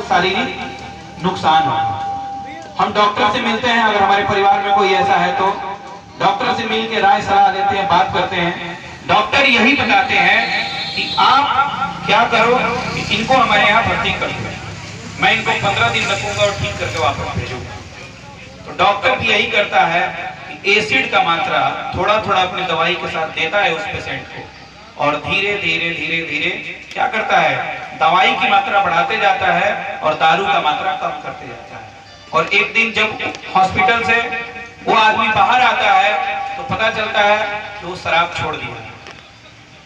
शारीरिक नुकसान हो। हम डॉक्टर से मिलते हैं, अगर हमारे परिवार में कोई ऐसा है तो डॉक्टर से मिल के राय सलाह लेते हैं, बात करते हैं। डॉक्टर यही बताते हैं कि आप क्या करो, इनको हमारे यहाँ भर्ती कर दो, मैं इनको 15 दिन रखूंगा और ठीक करके वापस भेजूंगा। तो डॉक्टर भी यही करता है कि एसिड का मात्रा थोड़ा थोड़ा अपनी दवाई के साथ देता है उस पेशेंट को, और धीरे धीरे धीरे धीरे क्या करता है, दवाई की मात्रा बढ़ाते जाता है और दारू का मात्रा कम करते जाता है। और एक दिन जब हॉस्पिटल से वो आदमी बाहर आता है तो पता चलता है कि वो शराब छोड़ दिया।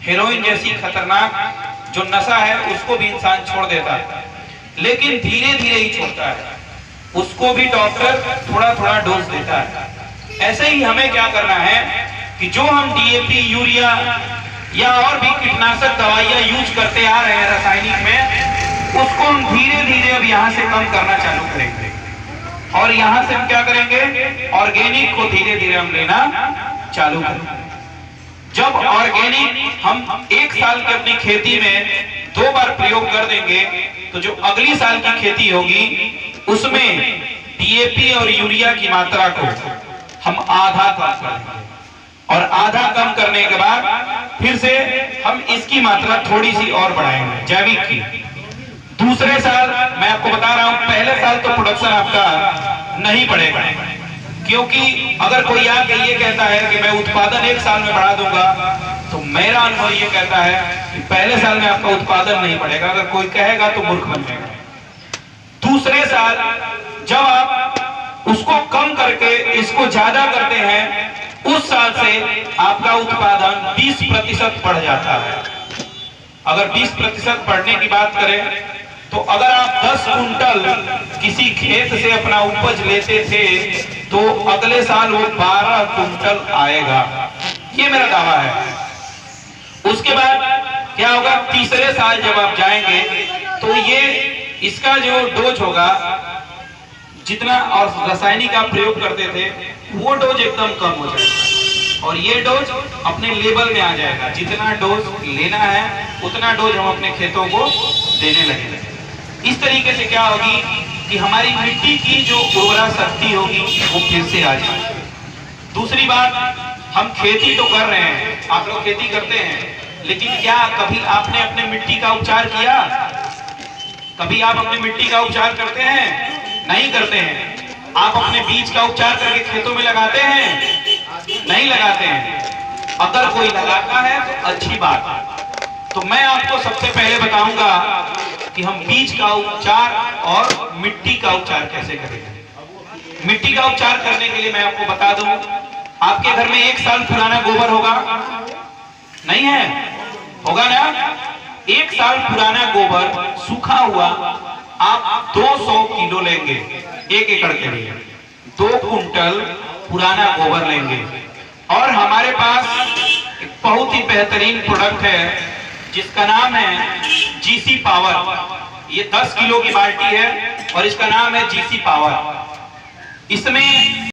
हेरोइन जैसी खतरनाक जो नशा है उसको भी इंसान छोड़ देता है, लेकिन धीरे धीरे ही छोड़ता है। उसको भी डॉक्टर थोड़ा थोड़ा डोज देता है। ऐसे ही हमें क्या करना है कि जो हम डीएपी, यूरिया या और भी कीटनाशक दवाइयां यूज करते आ रहे हैं रासायनिक में, उसको हम धीरे धीरे अब यहाँ से कम करना चालू करेंगे। और यहाँ से हम क्या करेंगे, ऑर्गेनिक को धीरे धीरे हम लेना चालू करेंगे। जब ऑर्गेनिक हम एक साल की अपनी खेती में 2 बार प्रयोग कर देंगे तो जो अगली साल की खेती होगी उसमें डीएपी और यूरिया की मात्रा को हम आधा कम कर देंगे, और आधा कम करने के बाद फिर से हम इसकी मात्रा थोड़ी सी और बढ़ाएंगे जैविक की। दूसरे साल मैं आपको बता रहा हूं, पहले साल तो प्रोडक्शन आपका नहीं बढ़ेगा, क्योंकि अगर कोई आके ये कहता है कि मैं उत्पादन 1 साल में बढ़ा दूंगा, तो मेरा अनुभव ये कहता है कि पहले साल में आपका उत्पादन नहीं बढ़ेगा। अगर कोई कहेगा तो मूर्ख बन जाएगा। दूसरे साल जब आप उसको कम करके इसको ज्यादा करते हैं, उस साल से आपका उत्पादन 20% बढ़ जाता है। अगर 20% बढ़ने की बात करें तो अगर आप 10 कुंटल किसी खेत से अपना उपज लेते थे तो अगले साल वो 12 कुंटल आएगा, ये मेरा दावा है। उसके बाद क्या होगा, तीसरे साल जब आप जाएंगे तो ये इसका जो डोज होगा, जितना और रासायनिक आप प्रयोग करते थे वो डोज एकदम कम हो जाएगा, और ये डोज अपने लेवल में आ जाएगा। जितना डोज लेना है उतना डोज हम अपने खेतों को देने लगेंगे। इस तरीके से क्या होगी कि हमारी मिट्टी की जो उर्वरा शक्ति होगी वो फिर से आ जाएगी। दूसरी बात, हम खेती तो कर रहे हैं, आप लोग खेती करते हैं, लेकिन क्या कभी आपने अपने मिट्टी का उपचार किया? कभी आप अपनी मिट्टी का उपचार करते हैं? नहीं करते हैं। आप अपने बीज का उपचार करके खेतों में लगाते हैं? नहीं लगाते हैं। अगर कोई लगाता है तो अच्छी बात है। तो मैं आपको सबसे पहले बताऊंगा कि हम बीज का उपचार और मिट्टी का उपचार कैसे करेंगे। मिट्टी का उपचार करने के लिए मैं आपको बता दूं, आपके घर में 1 साल पुराना गोबर होगा, नहीं है? होगा ना? 1 साल पुराना गोबर सूखा हुआ आप 200 किलो लेंगे 1 एकड़ के लिए, 2 कुंटल पुराना गोबर लेंगे। और हमारे पास एक बहुत ही बेहतरीन प्रोडक्ट है जिसका नाम है जीसी पावर। ये 10 किलो की बाल्टी है और इसका नाम है जीसी पावर। इसमें